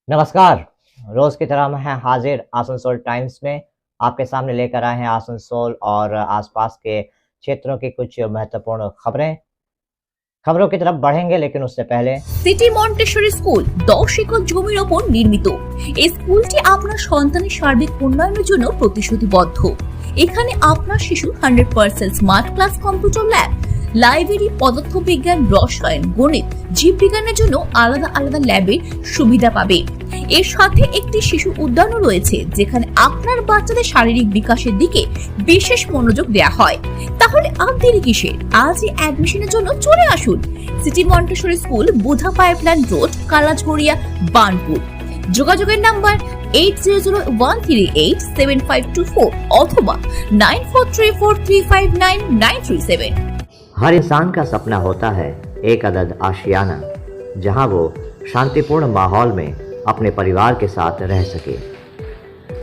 नमस्कार। रोज की तरह हम हैं हाजिर आसनसोल टाइम्स में। आपके सामने लेकर आए हैं आसनसोल और आसपास के क्षेत्रों की कुछ महत्वपूर्ण खबरों की तरफ बढ़ेंगे, लेकिन उससे पहले সিটি মন্টেসরি স্কুল 10 একর জমির ওপর নির্মিত। এই স্কুলটি আপনার সন্তানের সার্বিক উন্নয়নের জন্য প্রতিশ্রুতিবদ্ধ। এখানে আপনার শিশু 100% smart class, computer lab, library, পদার্থবিজ্ঞান, রসায়ন, গণিত, জীববিজ্ঞানের জন্য আলাদা আলাদা ল্যাবের সুবিধা পাবে। এর সাথে একটি শিশু উদ্যানও রয়েছে, যেখানে আপনার বাচ্চাদের শারীরিক বিকাশের দিকে বিশেষ মনোযোগ দেওয়া হয়। তাহলে আর দেরি কিসের? আজই অ্যাডমিশনের জন্য চলে আসুন সিটি মন্টেসরি স্কুল, বুধা পাইপলাইন রোড, কালাজগড়িয়া, বার্নপুর। যোগাযোগের নাম্বার 8001387524 অথবা 9434359937। हर इंसान का सपना होता है एक अदद आशियाना, जहां वो शांतिपूर्ण माहौल में अपने परिवार के साथ रह सके।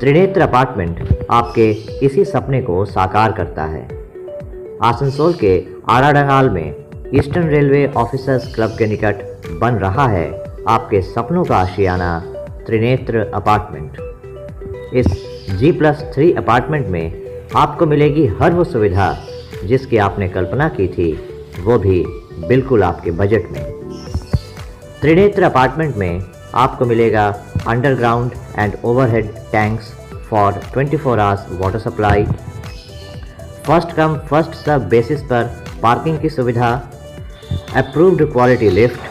त्रिनेत्र अपार्टमेंट आपके इसी सपने को साकार करता है। आसनसोल के आड़ाडंगाल में ईस्टर्न रेलवे ऑफिसर्स क्लब के निकट बन रहा है आपके सपनों का आशियाना त्रिनेत्र अपार्टमेंट। इस G+3 अपार्टमेंट में आपको मिलेगी हर वो सुविधा जिसकी आपने कल्पना की थी, वो भी बिल्कुल आपके बजट में। त्रिनेत्र अपार्टमेंट में आपको मिलेगा underground and overhead tanks for 24 hours water supply, first come first serve basis पर पार्किंग की सुविधा, approved quality lift,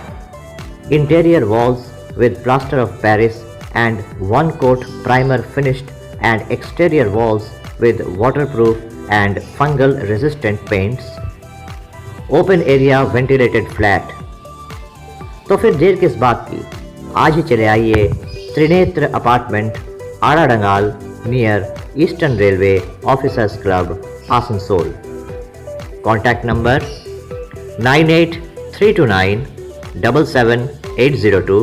interior walls with plaster of Paris and one coat primer finished, and exterior walls with waterproof and fungal resistant paints, open area ventilated flat। तो फिर देर किस बात की, आज ही चले आइए Trinetra apartment, Aradangal, near eastern railway officers club, Asansol. Contact number 9832977802,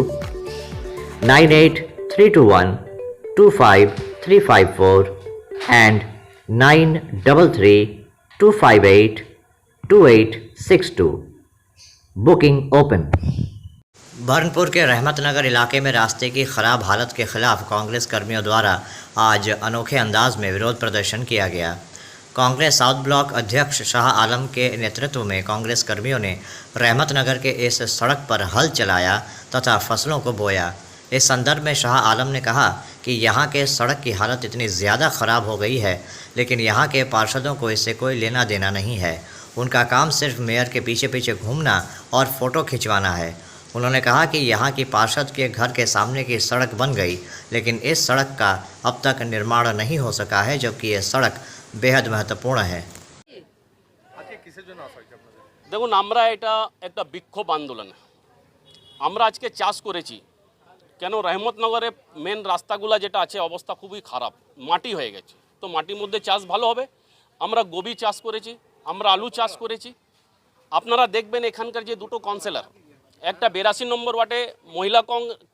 9832125354 and 9332582862। Booking open. Burnpur के रहमतनगर इलाके में रास्ते की खराब हालत के खिलाफ कांग्रेस कर्मियों द्वारा आज अनोखे अंदाज में विरोध प्रदर्शन किया गया। कांग्रेस साउथ ब्लॉक अध्यक्ष शाह आलम के नेतृत्व में कांग्रेस कर्मियों ने रहमतनगर के इस सड़क पर हल चलाया तथा फसलों को बोया। इस संदर्भ में शाह आलम ने कहा कि यहाँ के सड़क की हालत इतनी ज़्यादा ख़राब हो गई है, लेकिन यहाँ के पार्षदों को इससे कोई लेना देना नहीं है। उनका काम सिर्फ मेयर के पीछे पीछे घूमना और फ़ोटो खिंचवाना है। उन्होंने कहा कि यहाँ की पार्षद के घर के सामने की सड़क बन गई, लेकिन इस सड़क का अब तक निर्माण नहीं हो सका है, जबकि ये सड़क बेहद महत्वपूर्ण है। দেখুন, আমরা এটা একটা বিক্ষোভ আন্দোলন। আমরা আজকে চাষ করেছি কেন, রহমতনগরে মেন রাস্তাগুলো যেটা আছে অবস্থা খুবই খারাপ, মাটি হয়ে গেছে। তো মাটির মধ্যে চাষ ভালো হবে। আমরা গোবি চাষ করেছি, আমরা আলু চাষ করেছি। আপনারা দেখবেন এখানকার যে দুটো কাউন্সিলর, একটা 82 নম্বর ওয়ার্ডে মহিলা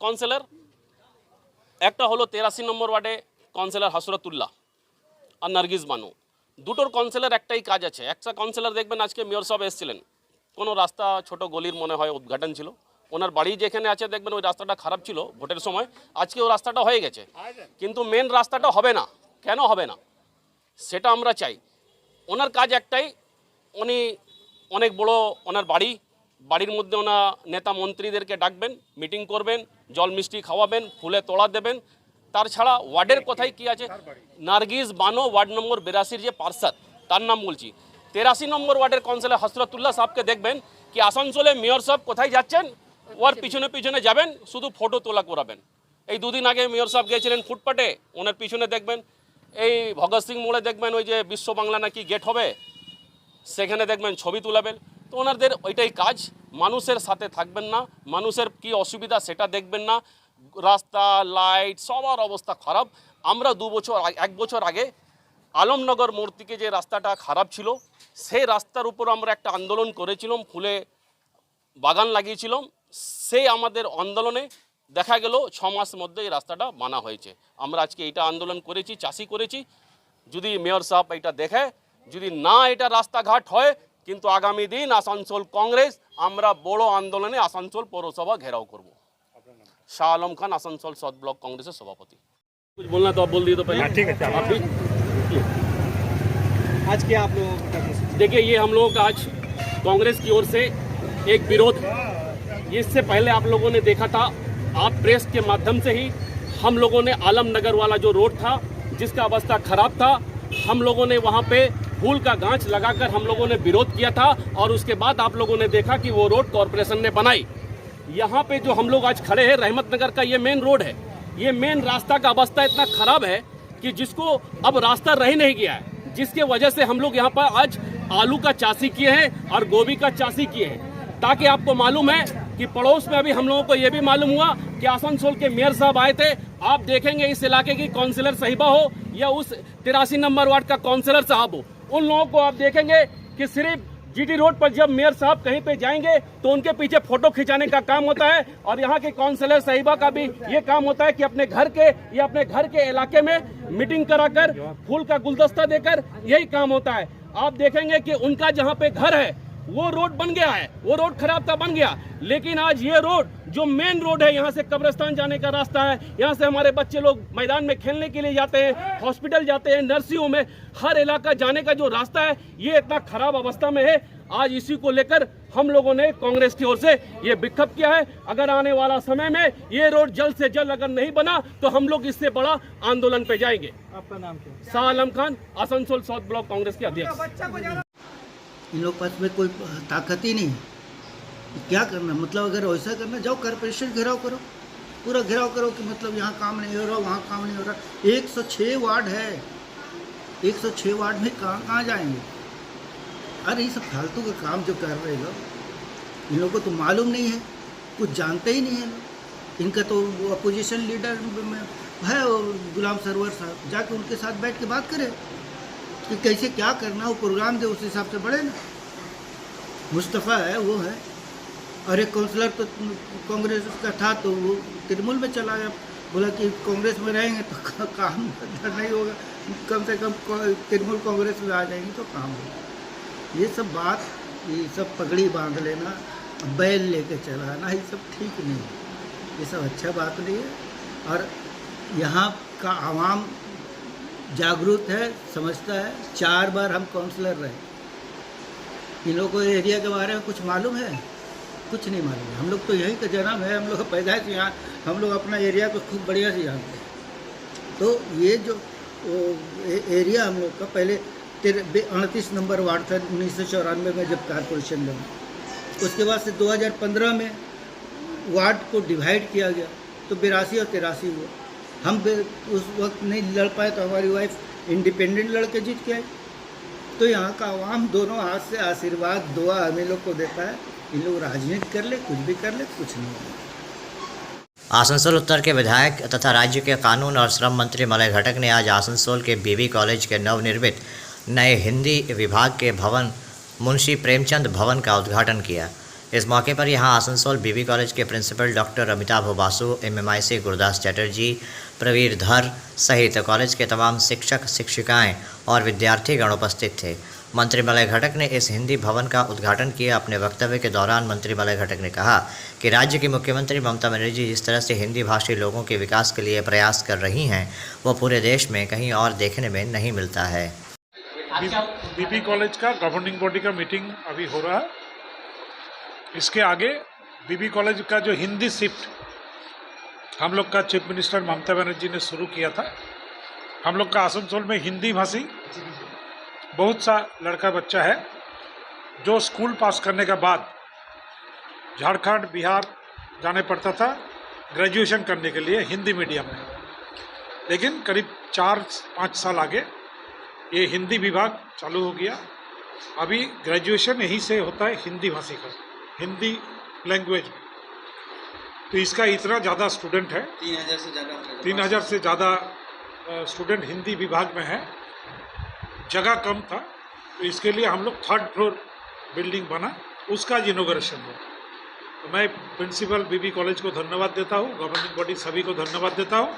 কাউন্সিলর, একটা হলো 83 নম্বর ওয়ার্ডে কাউন্সিলর হসরতুল্লাহ আর নার্গিস বানু। দুটোর কাউন্সিলর একটাই কাজ আছে। একটা কাউন্সিলর দেখবেন আজকে মেয়র সাহেব এসেছিলেন, কোনো রাস্তা ছোট গলির মনে হয় উদ্ঘাটন ছিল, ওনার বাড়ি যেখানে আছে দেখবেন ওই রাস্তাটা খারাপ ছিল ভোটের সময়, আজকে ওই রাস্তাটা হয়ে গেছে, কিন্তু মেন রাস্তাটা হবে না। কেন হবে না সেটা আমরা চাই। ওনার কাজ একটাই, উনি অনেক বড় ওনার বাড়ির মধ্যে ওনার নেতা মন্ত্রীদেরকে ডাকবেন, মিটিং করবেন, জল মিষ্টি খাওয়াবেন, ফুলে তোড়া দেবেন। তাছাড়া ওয়ার্ডের কথাই কি আছে, নার্গিস বানো ওয়ার্ড নম্বর 82 যে পার্ষদ, তার নাম বলছি। 83 নম্বর ওয়ার্ডের কাউন্সিলর হসরতুল্লাহ সাহেবকে দেখবেন কি আসানসোলে মেয়র সাহেব কোথায় যাচ্ছেন, ওর পিছনে পিছনে যাবেন, শুধু ফটো তোলা করাবেন। এই দুদিন আগে মেয়র সাহেব গিয়েছিলেন ফুটপাতে, ওনার পিছনে দেখবেন এই ভগৎ সিং মোড়ে দেখবেন ওই যে বিশ্ব বাংলা নাকি গেট হবে, সেখানে দেখবেন ছবি তুলাবেন। তো ওনাদের ওইটাই কাজ, মানুষের সাথে থাকবেন না, মানুষের কি অসুবিধা সেটা দেখবেন না। রাস্তা, লাইট সবার অবস্থা খারাপ। আমরা 1 বছর আগে আলমনগর মোড় থেকে যে রাস্তাটা খারাপ ছিল, সেই রাস্তার উপর আমরা একটা আন্দোলন করেছিলাম, ফুলে বাগান লাগিয়েছিলাম। সেই আমাদের আন্দোলনে দেখা গেল 6 মাস মধ্যে এই রাস্তাটা বানা হয়েছে। আমরা আজকে এটা আন্দোলন করেছি, চাষি করেছি। যদি মেয়র সাহেব এটা দেখে, যদি না এটা রাস্তাঘাট হয়, কিন্তু আগামী দিন আসানসোল কংগ্রেস আমরা বড় আন্দোলনে আসানসোল পৌরসভা ঘেরাও করব। शाह आलम खान, आसनसोल साउथ ब्लॉक कांग्रेस के सभापति। कुछ बोलना तो आप बोल दिए तो पहले। ठीक है, आप भी आज क्या आप लोगों का देखिए, ये हम लोगों का आज कांग्रेस की ओर से एक विरोध है। इससे पहले आप लोगों ने देखा था, आप प्रेस के माध्यम से ही हम लोगों ने आलमनगर वाला जो रोड था जिसका अवस्था खराब था, हम लोगों ने वहाँ पे फूल का गांच लगाकर हम लोगों ने विरोध किया था और उसके बाद आप लोगों ने देखा कि वो रोड कॉरपोरेशन ने बनाई। यहाँ पे जो हम लोग आज खड़े हैं, रहमत नगर का ये मेन रोड है। ये मेन रास्ता का अवस्था इतना खराब है कि जिसको अब रास्ता रह नहीं गया है, जिसके वजह से हम लोग यहाँ पर आज आलू का चासी किए हैं और गोभी का चासी किए हैं, ताकि आपको मालूम है कि पड़ोस में अभी हम लोगों को यह भी मालूम हुआ कि आसनसोल के मेयर साहब आए थे। आप देखेंगे इस इलाके की काउंसिलर साहिबा हो या उस 83 नंबर वार्ड का काउंसिलर साहब हो, उन लोगों को आप देखेंगे कि सिर्फ जीटी रोड पर जब मेयर साहब कहीं पे जाएंगे तो उनके पीछे फोटो खिंचाने का काम होता है। और यहाँ के काउंसिलर साहिबा का भी ये काम होता है कि अपने घर के या अपने घर के इलाके में मीटिंग कराकर फूल का गुलदस्ता देकर यही काम होता है। आप देखेंगे कि उनका जहाँ पे घर है वो रोड बन गया है, वो रोड खराब था, बन गया, लेकिन आज ये रोड जो मेन रोड है, यहाँ से कब्रिस्तान जाने का रास्ता है, यहाँ से हमारे बच्चे लोग मैदान में खेलने के लिए जाते हैं, हॉस्पिटल जाते हैं, नर्सिंग में, हर इलाका जाने का जो रास्ता है ये इतना खराब अवस्था में है। आज इसी को लेकर हम लोगों ने कांग्रेस की ओर से ये विक्षोभ किया है। अगर आने वाला समय में ये रोड जल्द से जल्द अगर नहीं बना तो हम लोग इससे बड़ा आंदोलन पे जाएंगे। आपका नाम क्या है? शाह आलम खान, आसनसोल साउथ ब्लॉक कांग्रेस के अध्यक्ष। इन लोग पास में कोई ताकत ही नहीं है, क्या करना? मतलब अगर वैसा करना, जाओ कॉर्पोरेशन घेराव करो, पूरा घेराव करो कि मतलब यहाँ काम नहीं हो रहा, वहाँ काम नहीं हो रहा। 106 वार्ड है, 106 वार्ड में कहाँ जाएंगे? अरे ये सब फालतू का काम जो कर रहे लोग, इन लोगों को तो मालूम नहीं है, कुछ जानते ही नहीं है लोग। इनका तो अपोजिशन लीडर है गुलाम सरवर साहब, जाके उनके साथ बैठ के बात करें कि कैसे क्या करना, वो प्रोग्राम दे, उस हिसाब से बढ़े ना। मुस्तफ़ा है, वो है, और एक काउंसलर तो कांग्रेस का था तो वो तृणमूल में चला गया, बोला कि कांग्रेस में रहेंगे तो काम नहीं होगा, कम से कम तृणमूल कांग्रेस में आ जाएंगे तो काम होगा। ये सब बात, ये सब पगड़ी बांध लेना, बैल लेके चलाना, ये सब ठीक नहीं है, ये सब अच्छा बात नहीं है। और यहाँ का आवाम जागरूक है, समझता है। 4 बार हम काउंसलर रहे, इन लोगों को एरिया के बारे में कुछ मालूम है? कुछ नहीं मालूम है। हम लोग तो यहीं का जन्म है, हम लोग का पैदाइश यहाँ, हम लोग अपना एरिया को खूब बढ़िया से जानते हैं। तो ये जो एरिया हम लोग का पहले 38 नंबर वार्ड था 1994 में जब कारपोरेशन बना, उसके बाद से 2015 में वार्ड को डिवाइड किया गया तो 82 और 83 हुआ। हम उस वक्त नहीं लड़ पाए तो हमारी वाइफ इंडिपेंडेंट लड़के जीत के आई। तो यहाँ का आवाम दोनों हाथ से आशीर्वाद दुआ हमें लोग को देता है। इन लोग राजनीति कर ले, कुछ भी कर ले, कुछ नहीं होगा। आसनसोल उत्तर के विधायक तथा राज्य के कानून और श्रम मंत्री मलय घटक ने आज आसनसोल के बीबी कॉलेज के नवनिर्मित नए हिंदी विभाग के भवन मुंशी प्रेमचंद भवन का उद्घाटन किया। इस मौके पर यहां आसनसोल बीबी कॉलेज के principal doctor Amitabh Basu, MMIC Gurdas Chatterjee, Pravir Dhar सहित कॉलेज के तमाम शिक्षक शिक्षिकाएं और विद्यार्थीगण उपस्थित थे। मंत्री मलय घटक ने इस हिंदी भवन का उद्घाटन किया। अपने वक्तव्य के दौरान मंत्री मलय घटक ने कहा कि राज्य की मुख्यमंत्री ममता बनर्जी जिस तरह से हिंदी भाषी लोगों के विकास के लिए प्रयास कर रही हैं, वो पूरे देश में कहीं और देखने में नहीं मिलता है। बीबी कॉलेज का गवर्निंग बॉडी का मीटिंग अभी हो रहा है। इसके आगे बीबी कॉलेज का जो हिंदी शिफ्ट हम लोग का चीफ मिनिस्टर ममता बनर्जी ने शुरू किया था। हम लोग का आसनसोल में हिंदी भाषी बहुत सा लड़का बच्चा है जो स्कूल पास करने के बाद झारखंड बिहार जाने पड़ता था ग्रेजुएशन करने के लिए हिंदी मीडियम में, लेकिन करीब 4-5 साल आगे ये हिंदी विभाग चालू हो गया। अभी ग्रेजुएशन यहीं से होता है हिंदी भाषी का, हिंदी लैंग्वेज में। तो इसका इतना ज़्यादा स्टूडेंट है, 3000 से ज़्यादा स्टूडेंट हिंदी विभाग में है। जगह कम था तो इसके लिए हम लोग 3rd फ्लोर बिल्डिंग बना, उसका इनॉग्रेशन हुआ। तो मैं प्रिंसिपल बीबी कॉलेज को धन्यवाद देता हूँ, गवर्निंग बॉडी सभी को धन्यवाद देता हूँ,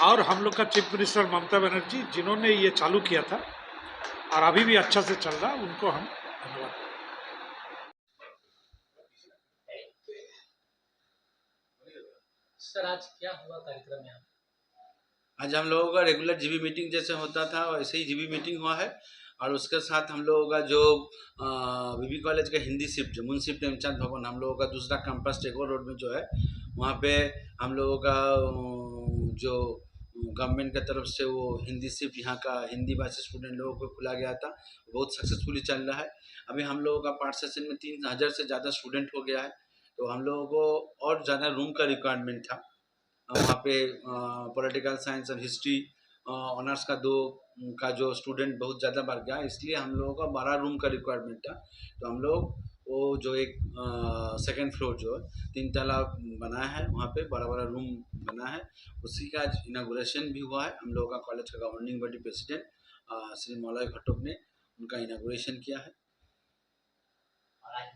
और हम लोग का चीफ मिनिस्टर ममता बनर्जी जिन्होंने ये चालू किया था और अभी भी अच्छा से चल रहा, उनको हम धन्यवाद। सर आज क्या हुआ कार्यक्रम यहाँ? आज हम लोगों का रेगुलर जीबी मीटिंग जैसे होता था वैसे ही जीबी मीटिंग हुआ है और उसके साथ हम लोगों का जो बीबी कॉलेज का हिंदी शिफ्ट जो मुंशी प्रेमचंद भवन हम लोगों का दूसरा कैंपस टेगोर रोड में जो है वहाँ पे हम लोगों का जो गवर्नमेंट की तरफ से वो हिंदी शिफ्ट यहाँ का हिंदी भाषी स्टूडेंट लोगों को खुला गया था, बहुत सक्सेसफुली चल रहा है। अभी हम लोगों का पार्ट सेशन में 3000 से ज़्यादा स्टूडेंट हो गया है, तो हम लोगों को और ज़्यादा रूम का रिक्वायरमेंट था। वहाँ पे पॉलिटिकल साइंस और हिस्ट्री ऑनर्स का 2 का जो स्टूडेंट बहुत ज़्यादा बढ़ गया, इसलिए हम लोगों का 12 रूम का रिक्वायरमेंट था। तो हम लोग वो जो एक सेकंड फ्लोर जो 3 तला बना है वहाँ पे बड़ा रूम बना है, उसी का आज इनागुरेशन भी हुआ है। हम लोगों का कॉलेज का गवर्निंग बॉडी प्रेसिडेंट श्री मौलवी घटक ने उनका इनागुरेशन किया है। और आज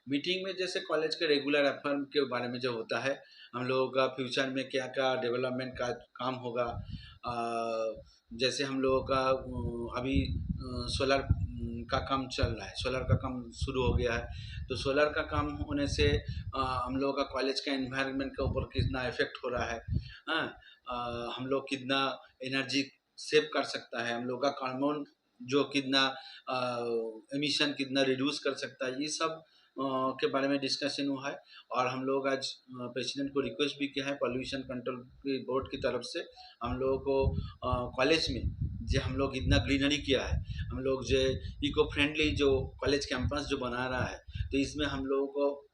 मीटिंग में जैसे कॉलेज के रेगुलर अफेयर के बारे में जो होता है, हम लोगों का फ्यूचर में क्या क्या डेवलपमेंट का काम होगा, जैसे हम लोगों का अभी सोलर का काम चल रहा है, सोलर का काम शुरू हो गया है, तो सोलर का काम होने से हम लोगों का कॉलेज का एनवायरनमेंट के ऊपर कितना इफेक्ट हो रहा है, हम लोग कितना एनर्जी सेव कर सकता है, हम लोग का कार्बन जो कितना एमिशन कितना रिड्यूस कर सकता है, ये सब के बारे में डिस्कशन हुआ है। और हम लोग आज प्रेसिडेंट को रिक्वेस्ट भी किया है पॉल्यूशन कंट्रोल बोर्ड की तरफ से, हम लोगों को कॉलेज में जो हम लोग इतना ग्रीनरी किया है, हम लोग जो इको फ्रेंडली जो कॉलेज कैंपस जो बना रहा है, तो इसमें हम लोगों को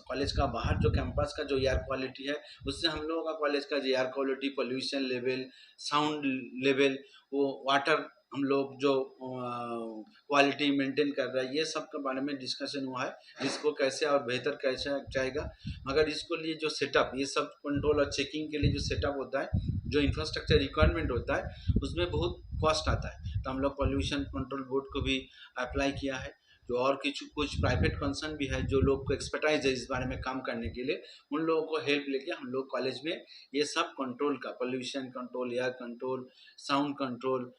कॉलेज का बाहर जो कैंपस का जो एयर क्वालिटी है, उससे हम लोगों का कॉलेज का जो air quality, pollution level, sound level, वो वाटर हम लोग जो क्वालिटी मेंटेन कर रहा है, ये सब के बारे में डिस्कशन हुआ है। इसको कैसे और बेहतर कैसे जाएगा, मगर इसको लिए जो सेटअप, ये सब कंट्रोल और चेकिंग के लिए जो सेटअप होता है, जो इंफ्रास्ट्रक्चर रिक्वायरमेंट होता है, उसमें बहुत कॉस्ट आता है। तो हम लोग पॉल्यूशन कंट्रोल बोर्ड को भी अप्लाई किया है, जो और कुछ प्राइवेट कंसर्न भी है, जो लोग को एक्सपर्टाइज है इस बारे में काम करने के लिए, उन लोगों को हेल्प लेके हम लोग कॉलेज में ये सब कंट्रोल का, pollution control, air control, sound control,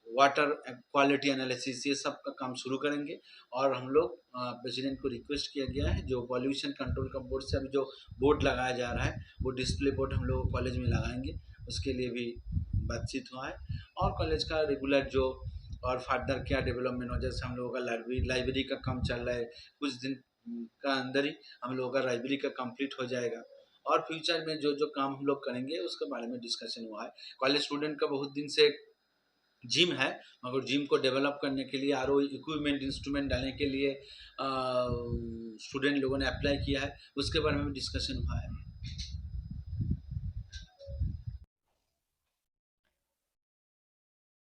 water quality analysis, ये सब का काम शुरू करेंगे। और हम लोग प्रेसिडेंट को रिक्वेस्ट किया गया है, जो पॉल्यूशन कंट्रोल का बोर्ड से अभी जो बोर्ड लगाया जा रहा है, वो डिस्प्ले बोर्ड हम लोग कॉलेज में लगाएंगे, उसके लिए भी बातचीत हुआ है। और कॉलेज का रेगुलर जो और फर्दर क्या डेवलपमेंट हो, जैसे हम लोगों का लाइब्रेरी का काम चल रहा है, कुछ दिन का अंदर ही हम लोगों का लाइब्रेरी का कंप्लीट हो जाएगा। और फ्यूचर में जो जो काम हम लोग करेंगे उसके बारे में डिस्कशन हुआ है। कॉलेज स्टूडेंट का बहुत दिन से जिम है, मगर जिम को डेवलप करने के लिए आर इक्विपमेंट इंस्ट्रूमेंट डालने के लिए स्टूडेंट लोगों ने अप्लाई किया है, उसके बारे में भी डिस्कशन हुआ है।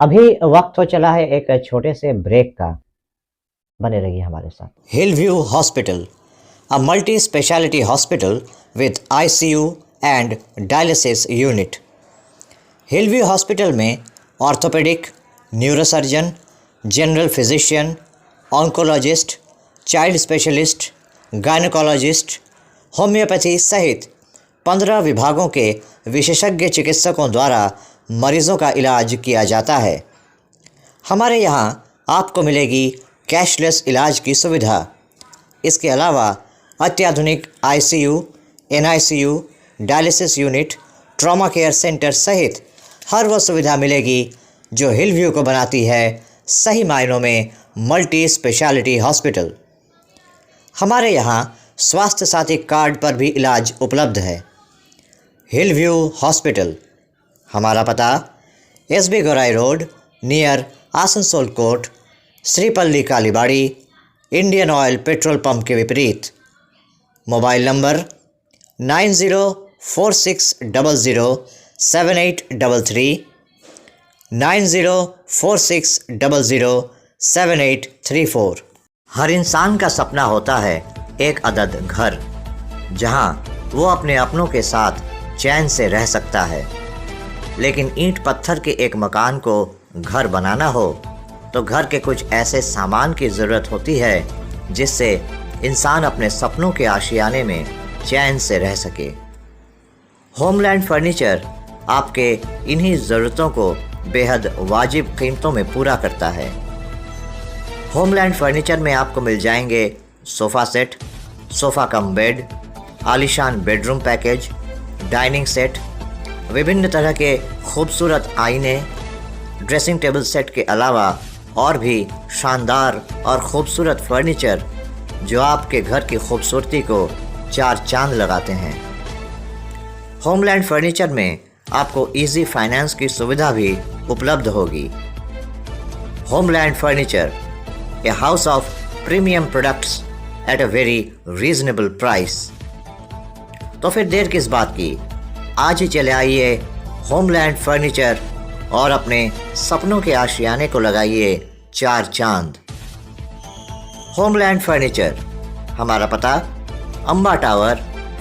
अभी वक्त हो चला है एक छोटे से ब्रेक का, बने रहिए हमारे साथ। Hillview hospital, a multi-speciality hospital with ICU and dialysis unit. Hillview hospital में orthopaedic, neurosurgeon, general physician, oncologist, child specialist, gynaecologist, homoeopathy सहित 15 विभागों के विशेषज्ञ चिकित्सकों द्वारा मरीजों का इलाज किया जाता है। हमारे यहाँ आपको मिलेगी कैशलेस इलाज की सुविधा। इसके अलावा अत्याधुनिक ICU, NICU, dialysis unit, trauma care centre सहित हर वो सुविधा मिलेगी जो हिलव्यू को बनाती है सही मायनों में मल्टी स्पेशलिटी हॉस्पिटल। हमारे यहाँ स्वास्थ्य साथी कार्ड पर भी इलाज उपलब्ध है। हिलव्यू हॉस्पिटल, हमारा पता SB Gaurai road near Asansol court, Sripalli Kalibari, Indian oil petrol pump के विपरीत। Mobile number 9046007833, 9046007834। हर इंसान का सपना होता है एक अदद घर, जहां वो अपने अपनों के साथ चैन से रह सकता है। लेकिन ईंट पत्थर के एक मकान को घर बनाना हो तो घर के कुछ ऐसे सामान की ज़रूरत होती है जिससे इंसान अपने सपनों के आशियाने में चैन से रह सके। होमलैंड फर्नीचर आपके इन्हीं ज़रूरतों को बेहद वाजिब कीमतों में पूरा करता है। होमलैंड फर्नीचर में आपको मिल जाएंगे sofa set, sofa cum bed, आलीशान बेडरूम पैकेज, डाइनिंग सेट, विभिन्न तरह के खूबसूरत आईने, ड्रेसिंग टेबल सेट के अलावा और भी शानदार और खूबसूरत फर्नीचर जो आपके घर की खूबसूरती को चार चांद लगाते हैं। होमलैंड फर्नीचर में आपको इजी फाइनेंस की सुविधा भी उपलब्ध होगी। Homeland furniture, a house of premium products at a very reasonable price. तो फिर देर किस बात की, आज ही चले आइए होमलैंड फर्नीचर और अपने सपनों के आशियाने को लगाइए चार चांद। होमलैंड फर्नीचर, हमारा पता Amba tower,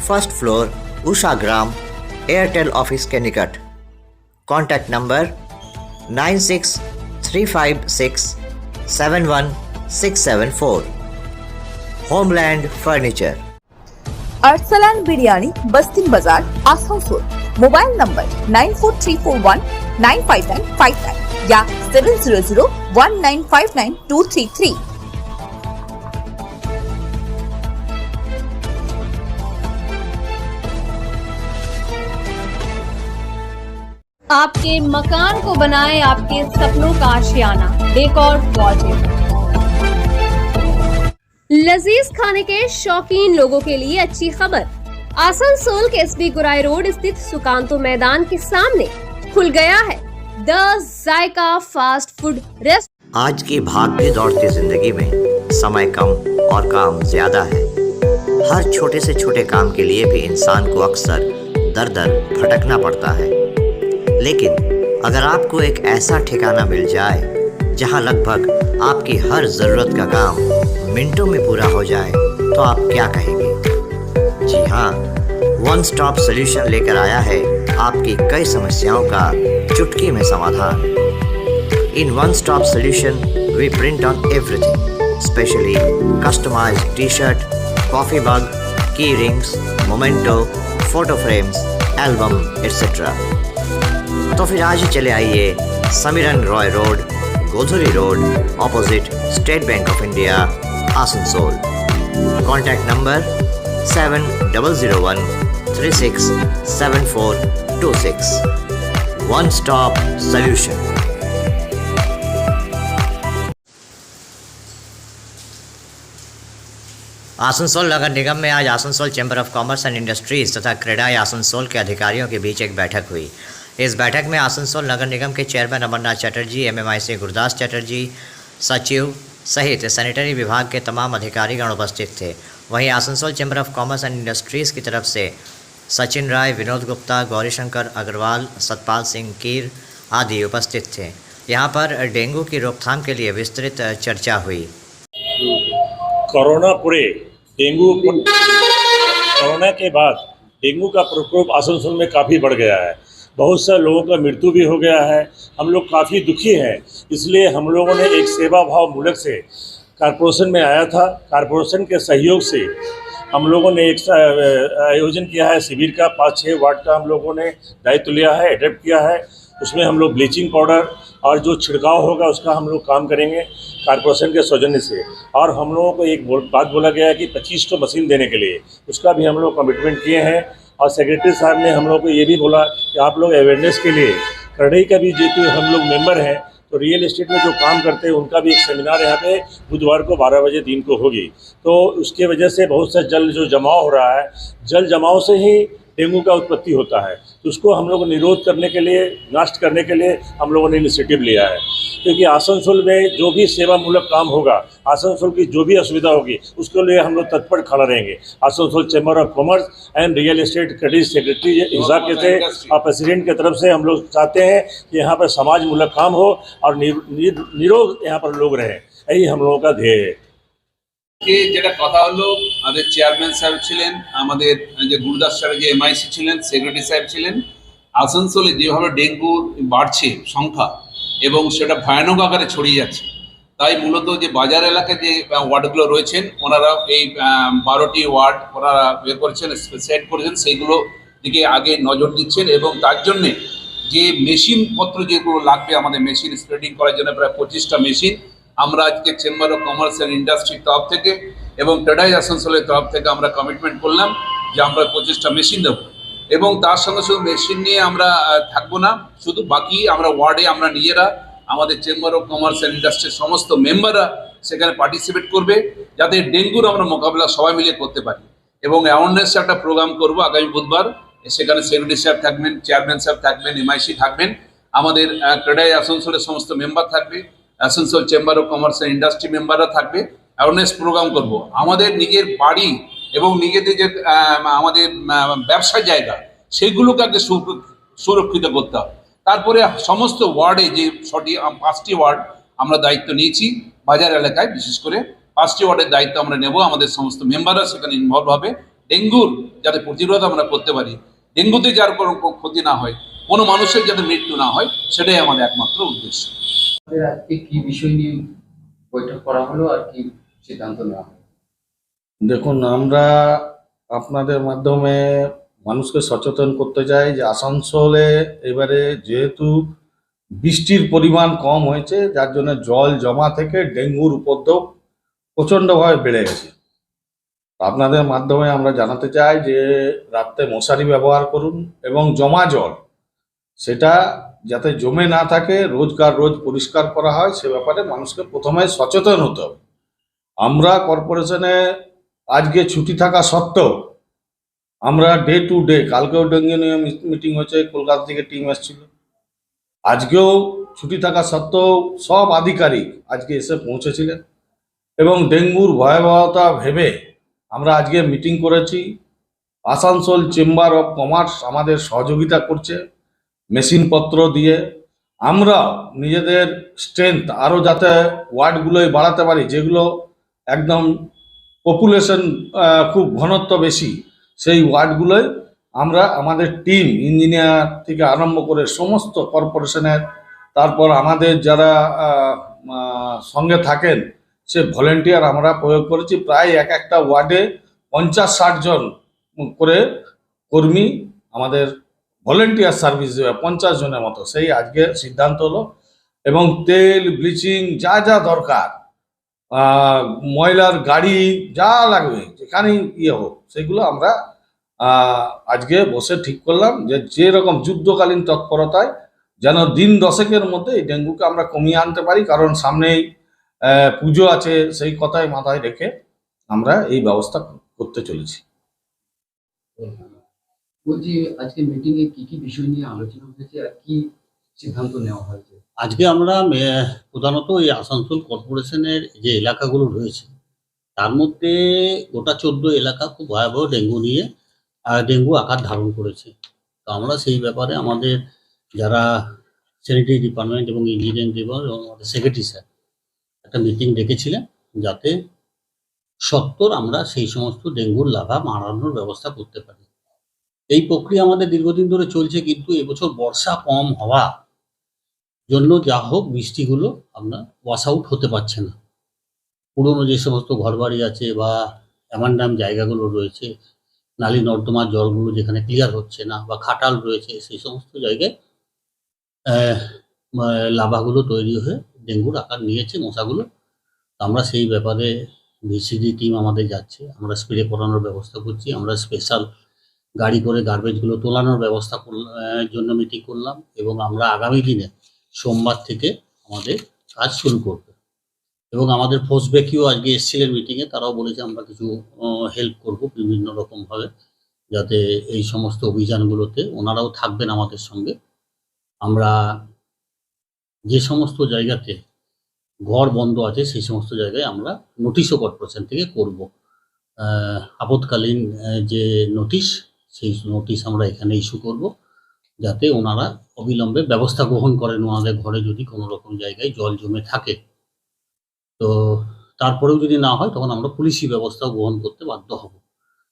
first floor, Usha Gram, Airtel office के निकट। Contact number 9635671674। Homeland furniture. Arsalan biryani, Bastin Bazar, Asansol. Mobile number 9434195959 या 7001959233। आपके मकान को बनाए आपके सपनों का आशियाना, डेकोर वॉलपेपर। लजीज खाने के शौकीन लोगों के लिए अच्छी खबर, आसनसोल के एसबी गुराई रोड स्थित सुकांतो मैदान के सामने खुल गया है the Zaika fast food rest. आज की भागती दौड़ती जिंदगी में समय कम और काम ज्यादा है। हर छोटे से छोटे काम के लिए भी इंसान को अक्सर दर दर भटकना पड़ता है। लेकिन अगर आपको एक ऐसा ठिकाना मिल जाए जहां लगभग आपकी हर ज़रूरत का काम मिनटों में पूरा हो जाए, तो आप क्या कहेंगे? जी हाँ, वन स्टॉप सॉल्यूशन लेकर आया है आपकी कई समस्याओं का चुटकी में समाधान। In one stop solution we print on everything, specially customised T-shirt, coffee mug, key rings, memento, photo frames, album etcetera. तो फिर आज ही चले आइए Samiran Roy road, Godhuli road, opposite State Bank of India, Asansol. Contact number 7001367426। One stop solution. Asansol नगर निगम में आज Asansol chamber of commerce and industries तथा क्रेडाई आसनसोल के अधिकारियों के बीच एक बैठक हुई। इस बैठक में आसनसोल नगर निगम के चेयरमैन अमरनाथ चटर्जी, MMIC गुरदास चटर्जी, सचिव सहित सैनिटरी विभाग के तमाम अधिकारीगण उपस्थित थे। वहीं Asansol chamber of commerce and industries की तरफ से सचिन राय, विनोद गुप्ता, गौरीशंकर अग्रवाल, सतपाल सिंह कीर आदि उपस्थित थे। यहाँ पर डेंगू की रोकथाम के लिए विस्तृत चर्चा हुई। कोरोना के बाद डेंगू का प्रकोप आसनसोल में काफ़ी बढ़ गया है। बहुत से लोगों का मृत्यु भी हो गया है। हम लोग काफ़ी दुखी हैं। इसलिए हम लोगों ने एक सेवा भाव मूलक से कारपोरेशन में आया था। कारपोरेशन के सहयोग से हम लोगों ने एक आयोजन किया है शिविर का। 5-6 वार्ड का हम लोगों ने दायित्व लिया है, एडेप्ट किया है। उसमें हम लोग ब्लीचिंग पाउडर और जो छिड़काव होगा उसका हम लोग काम करेंगे कारपोरेशन के सौजन्य से। और हम लोगों को एक बात बोला गया है कि 25 मशीन देने के लिए, उसका भी हम लोग कमिटमेंट किए हैं। और सेक्रेटरी साहब ने हम लोग को ये भी बोला कि आप लोग अवेयरनेस के लिए करड़ई का भी जो हम लोग मेंबर हैं, तो रियल एस्टेट में जो काम करते हैं उनका भी एक सेमिनार यहाँ पे बुधवार को 12 बजे दिन को होगी। तो उसके वजह से बहुत सा जल जो जमाव हो रहा है, जल जमाव से ही डेंगू का उत्पत्ति होता है। तो उसको हम लोग निरोध करने के लिए, नष्ट करने के लिए हम लोगों ने इनिशिएटिव लिया है। क्योंकि आसनसोल में जो भी सेवामूलक काम होगा, आसनसोल की जो भी असुविधा होगी, उसके लिए हम लोग तत्पर खड़ा रहेंगे। Asansol chamber of commerce and real estate credit secretary हिसाब के से और प्रेसिडेंट की तरफ से हम लोग चाहते हैं कि यहाँ पर समाजमूलक काम हो और निरोग यहाँ पर लोग रहें। यही हम लोगों का ध्येय है। कि যেটা কথা হলো আমাদের চেয়ারম্যান সাহেব ছিলেন, আমাদের যে গুরদাস সাহেব যে MIC ছিলেন, সেক্রেটারি সাহেব ছিলেন। আসানসোলে যেভাবে ডেঙ্গু বাড়ছে সংখ্যা এবং সেটা ভয়ানক আকারে ছড়িয়ে যাচ্ছে, তাই মূলত যে বাজার এলাকায় যে ওয়ার্ডগুলো রয়েছেন ওনারা এই 12টি ওয়ার্ড ওনারা বের করেছেন, সেট করেছেন, সেইগুলো দিকে আগে নজর দিচ্ছেন। এবং তার জন্যে যে মেশিনপত্র যেগুলো লাগবে আমাদের মেশিন স্প্রেডিং করার জন্য প্রায় 25টা মেশিন আমরা আজকে চেম্বার অফ কমার্স অ্যান্ড ইন্ডাস্ট্রির তরফ থেকে এবং ট্রেডাই আসানসোলের তরফ থেকে আমরা কমিটমেন্ট করলাম যে আমরা 25টা মেশিন দেবো, এবং তার সঙ্গে সঙ্গে মেশিন নিয়ে আমরা থাকবো না, শুধু বাকি আমরা ওয়ার্ডে আমরা নিজেরা আমাদের চেম্বার অফ কমার্স অ্যান্ড ইন্ডাস্ট্রির সমস্ত মেম্বাররা সেখানে পার্টিসিপেট করবে, যাতে ডেঙ্গুর আমরা মোকাবিলা সবাই মিলে করতে পারি। এবং অ্যাওয়ারনেস একটা প্রোগ্রাম করব আগামী বুধবার, সেখানে সেক্রেটারি সাহেব থাকবেন, চেয়ারম্যান সাহেব থাকবেন, এমআইসি থাকবেন, আমাদের ক্রেডাই আসানসোলের সমস্ত মেম্বার থাকবে, Asansol chamber of commerce and industry মেম্বাররা থাকবে। অ্যাওয়ারনেস প্রোগ্রাম করব আমাদের নিজের বাড়ি এবং নিজেদের যে আমাদের ব্যবসার জায়গা সেইগুলোকে আগে সুরক্ষিত করতে হবে। তারপরে সমস্ত ওয়ার্ডে যে 5টি ওয়ার্ড আমরা দায়িত্ব নিয়েছি, বাজার এলাকায় বিশেষ করে 5টি ওয়ার্ডের দায়িত্ব আমরা নেব, আমাদের সমস্ত মেম্বাররা সেখানে ইনভলভ হবে, ডেঙ্গুর যাতে প্রতিরোধ আমরা করতে পারি, ডেঙ্গুতে যার কোনো ক্ষতি না হয়, কোনো মানুষের যাতে মৃত্যু না হয়, সেটাই আমাদের একমাত্র উদ্দেশ্য। আজকে কি বিষয় নিয়ে বৈঠক করা হলো আর কি সিদ্ধান্ত নেওয়া হলো? দেখুন, আমরা আপনাদের মাধ্যমে মানুষকে সচেতন করতে চাই যে আসানসোলে এবারে যেহেতু বৃষ্টির পরিমাণ কম হয়েছে, যার জন্য জল জমা থেকে ডেঙ্গুর উপদ্রব প্রচণ্ডভাবে বেড়ে গেছে। আপনাদের মাধ্যমে আমরা জানাতে চাই যে রাত্রে মশারি ব্যবহার করুন এবং জমা জল সেটা যাতে জমে না থাকে রোজ পরিষ্কার করা হয়, সে ব্যাপারে মানুষকে প্রথমে সচেতন হতে হবে। আমরা কর্পোরেশনে আজকে ছুটি থাকা সত্ত্বেও আমরা ডে টু ডে, কালকেও ডেঙ্গু নিয়ে মিটিং হয়েছে, কলকাতা থেকে টিম এসেছিল, আজকেও ছুটি থাকা সত্ত্বেও সব আধিকারিক আজকে এসে পৌঁছেছিলেন এবং ডেঙ্গুর ভয়াবহতা ভেবে আমরা আজকে মিটিং করেছি। আসানসোল চেম্বার অফ কমার্স আমাদের সহযোগিতা করছে মেশিনপত্র দিয়ে। আমরা নিজেদের স্ট্রেংথ আরও যাতে ওয়ার্ডগুলোয় বাড়াতে পারি, যেগুলো একদম পপুলেশন খুব ঘনত্ব বেশি, সেই ওয়ার্ডগুলোয় আমরা আমাদের টিম ইঞ্জিনিয়ার থেকে আরম্ভ করে সমস্ত কর্পোরেশনের, তারপর আমাদের যারা সঙ্গে থাকেন সে ভলেন্টিয়ার আমরা প্রয়োগ করেছি। প্রায় একটা ওয়ার্ডে 50-60 জন করে কর্মী আমাদের ভলেন্টিয়ার সার্ভিস দেবে, 50 জনের মতো। সেই আজকে সিদ্ধান্ত হলো এবং তেল, ব্লিচিং যা যা দরকার, ময়লার গাড়ি যা লাগবে যেখানেই হোক, সেগুলো আমরা আজকে বসে ঠিক করলাম যে যেরকম যুদ্ধকালীন তৎপরতায় যেন দিন 10-এর মধ্যে এই ডেঙ্গুকে আমরা কমিয়ে আনতে পারি, কারণ সামনেই পুজো আছে, সেই কথাই মাথায় রেখে আমরা এই ব্যবস্থা করতে চলেছি। বলছি, আজকে মিটিং এ কি কি বিষয় নিয়ে আলোচনা হয়েছে আর কি সিদ্ধান্ত নেওয়া হয়েছে? আজকে আমরা প্রধানত এই আসানসোল কর্পোরেশনের যে এলাকাগুলো রয়েছে তার মধ্যে গোটা 14 এলাকা খুব ভয়াবহ ডেঙ্গু আকার ধারণ করেছে। তো আমরা সেই ব্যাপারে আমাদের যারা স্যানিটারি ডিপার্টমেন্ট এবং ইঞ্জিনিয়ারিং ডিপার্টমেন্ট এবং আমাদের সেক্রেটারি স্যার একটা মিটিং ডেকেছিলেন, যাতে সত্বর আমরা সেই সমস্ত ডেঙ্গুর লাভা মারানোর ব্যবস্থা করতে পারি। এই প্রক্রিয়া আমাদের দীর্ঘদিন ধরে চলছে, কিন্তু এবছর বর্ষা কম হওয়া জন্য যা হোক বৃষ্টিগুলো আমরা ওয়াশ আউট হতে পারছে না। পুরনো যে সমস্ত ঘরবাড়ি আছে বা অ্যামান্ডাম জায়গাগুলো রয়েছে, নালী নর্দমার জলগুলো যেখানে ক্লিয়ার হচ্ছে না বা খাটাল রয়েছে, সেই সমস্ত জায়গায় লাভাগুলো তৈরি হয়ে ডেঙ্গুর আকার নিয়েছে মশাগুলো। আমরা সেই ব্যাপারে ভিসিডি টিম আমাদের যাচ্ছে, আমরা স্প্রে করানোর ব্যবস্থা করছি, আমরা স্পেশাল গাড়ি করে গার্বেজগুলো তোলানোর ব্যবস্থা জন্য মিটিং করলাম এবং আমরা আগামী দিনে সোমবার থেকে আমাদের কাজ শুরু করব। এবং আমাদের ফোর্স ব্যাকিও আজকে এসেছিলেন মিটিংয়ে, তারাও বলেছে আমরা কিছু হেল্প করব বিভিন্ন রকমভাবে, যাতে এই সমস্ত অভিযানগুলোতে ওনারাও থাকবেন আমাদের সঙ্গে। আমরা যে সমস্ত জায়গাতে ঘর বন্ধ আছে সেই সমস্ত জায়গায় আমরা নোটিশও কর্পোরেশন থেকে করব। আপৎকালীন যে নোটিশ, সেই নোটিশ আমরা এখানে ইস্যু করব, যাতে ওনারা অবিলম্বে ব্যবস্থা গ্রহণ করেন ওনাদের ঘরে যদি কোনো রকম জায়গায় জল জমে থাকে। তো তারপরেও যদি না হয় তখন আমরা পুলিশি ব্যবস্থাও গ্রহণ করতে বাধ্য হব,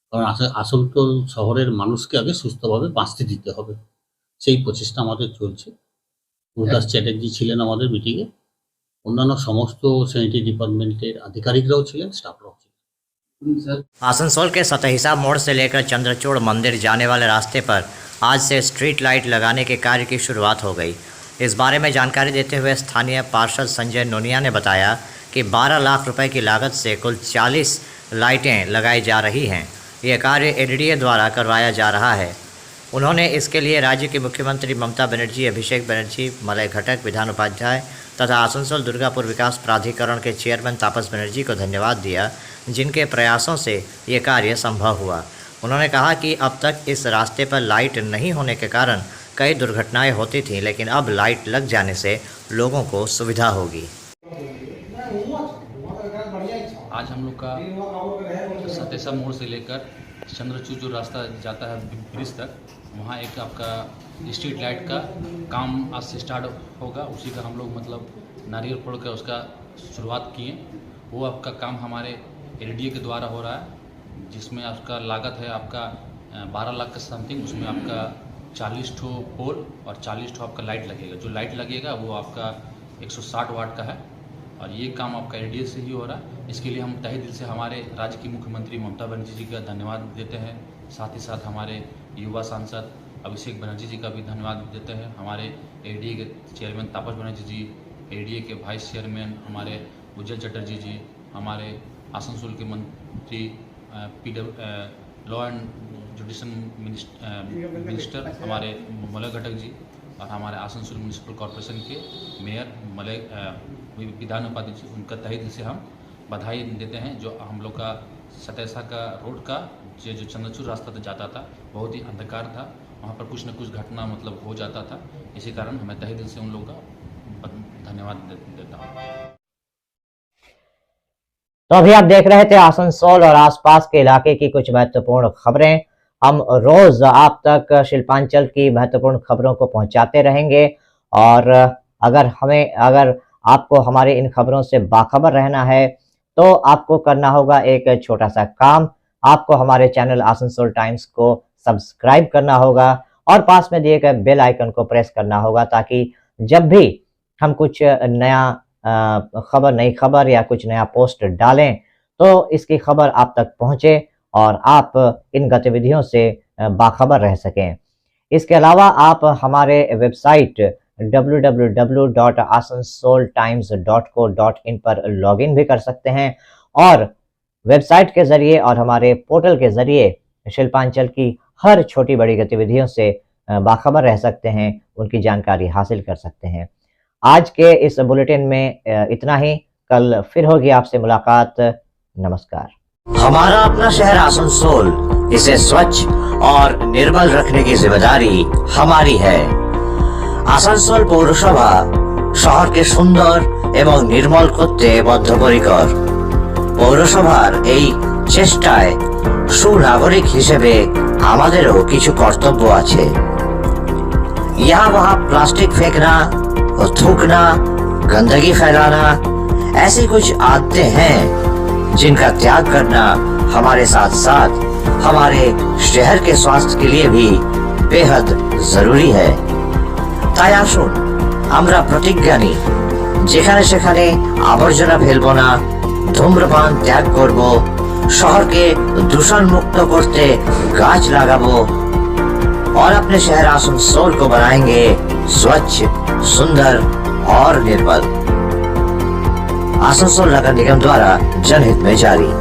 কারণ আসানসোল শহরের মানুষকে আগে সুস্থভাবে বাঁচতে দিতে হবে। সেই প্রচেষ্টা আমাদের চলছে। গুরুদাস চ্যাটার্জি ছিলেন আমাদের মিটিংয়ে, অন্যান্য সমস্ত স্যানিটারি ডিপার্টমেন্টের আধিকারিকরাও ছিলেন, স্টাফরাও ছিলেন। आसनसोल के सतहिसा मोड़ से लेकर चंद्रचूड़ मंदिर जाने वाले रास्ते पर आज से स्ट्रीट लाइट लगाने के कार्य की शुरुआत हो गई। इस बारे में जानकारी देते हुए स्थानीय पार्षद संजय नोनिया ने बताया कि 12 लाख रुपए की लागत से कुल 40 लाइटें लगाई जा रही हैं। यह कार्य एडीडीए द्वारा करवाया जा रहा है। उन्होंने इसके लिए राज्य के मुख्यमंत्री ममता बनर्जी, अभिषेक बनर्जी, मलय घटक, विधान उपाध्याय तथा आसनसोल दुर्गापुर विकास प्राधिकरण के चेयरमैन तापस बनर्जी को धन्यवाद दिया, जिनके प्रयासों से ये कार्य संभव हुआ। उन्होंने कहा कि अब तक इस रास्ते पर लाइट नहीं होने के कारण कई दुर्घटनाएं होती थीं, लेकिन अब लाइट लग जाने से लोगों को सुविधा होगी। आज हम लोग का सतेसा मोड़ से लेकर चंद्रचूड़ जो रास्ता जाता है ब्रिज तक, वहाँ एक आपका स्ट्रीट लाइट का काम आज से स्टार्ट होगा। उसी का हम लोग मतलब नारियल फोड़ कर उसका शुरुआत किए। वो आपका काम हमारे एलडीए के द्वारा हो रहा है, जिसमें आपका लागत है आपका 12 लाख का समथिंग। उसमें आपका 40 ठो पोल और 40 ठो आपका लाइट लगेगा। जो लाइट लगेगा वो आपका 160 वाट का है और ये काम आपका एलडीए से ही हो रहा है। इसके लिए हम तहे दिल से हमारे राज्य की मुख्यमंत्री ममता बनर्जी जी का धन्यवाद देते हैं। साथ ही साथ हमारे युवा सांसद अभिषेक बनर्जी जी का भी धन्यवाद देते हैं। हमारे एडीए के चेयरमैन तापस बनर्जी जी, एडीए के वाइस चेयरमैन हमारे उज्जवल चटर्जी जी, हमारे आसनसोल के मंत्री लॉ एंड जुडिशल मिनिस्टर हमारे मलय घटक जी और हमारे आसनसोल म्यूनिसिपल कॉरपोरेशन के मेयर मलय विधान उपाध्याय जी, उनका तहे दिल से हम बधाई देते हैं। जो हम लोग का सतेसा का रोड का जो चंद्रचूड़ रास्ता तक जाता था, बहुत ही अंधकार था, वहाँ पर कुछ न कुछ घटना मतलब हो जाता था। इसी कारण हमें तहे दिल से उन लोगों का धन्यवाद देता हूँ। तो अभी आप देख रहे थे आसनसोल और आसपास के इलाके की कुछ महत्वपूर्ण खबरें। हम रोज आप तक शिल्पांचल की महत्वपूर्ण खबरों को पहुंचाते रहेंगे और अगर आपको हमारे इन खबरों से बाखबर रहना है तो आपको करना होगा एक छोटा सा काम। आपको हमारे चैनल आसनसोल टाइम्स को सब्सक्राइब करना होगा और पास में दिए गए बेल आइकन को प्रेस करना होगा, ताकि जब भी हम कुछ नई खबर या कुछ नया पोस्ट डालें तो इसकी खबर आप तक पहुंचे और आप इन गतिविधियों से बाखबर रह सकें। इसके अलावा आप हमारे वेबसाइट www.asansoltimes.co.in पर लॉगिन भी कर सकते हैं और वेबसाइट के जरिए और हमारे पोर्टल के जरिए शिल्पांचल की हर छोटी बड़ी गतिविधियों से बाखबर रह सकते हैं, उनकी जानकारी हासिल कर सकते हैं। आज के इस बुलेटिन में इतना ही। कल फिर होगी आपसे मुलाकात। नमस्कार। हमारा अपना शहर आसनसोल, इसे स्वच्छ और निर्मल रखने की जिम्मेदारी हमारी है। आसनसोल पौरसभा शहर के सुंदर এবং নির্মল করতে বদ্ধপরিকর। পৌরসভার এই চেষ্টায় সুনাগরিক হিসেবে আমাদেরও কিছু কর্তব্য আছে। यहाँ वहाँ प्लास्टिक फेंकना और थूकना, गंदगी फैलाना, ऐसी कुछ आदतें हैं जिनका त्याग करना हमारे साथ साथ हमारे शहर के स्वास्थ्य के लिए भी बेहद जरूरी है। তাই আসুন আমরা প্রতিজ্ঞা নিই, যেখানে সেখানে আবর্জনা ফেলব না, ধূম্রপান ত্যাগ করব, শহরকে দূষণ মুক্ত করতে গাছ लगाबो और अपने शहर आसनसोल को बनाएंगे स्वच्छ, सुंदर और निर्मल। आसनसोल नगर निगम द्वारा जनहित में जारी।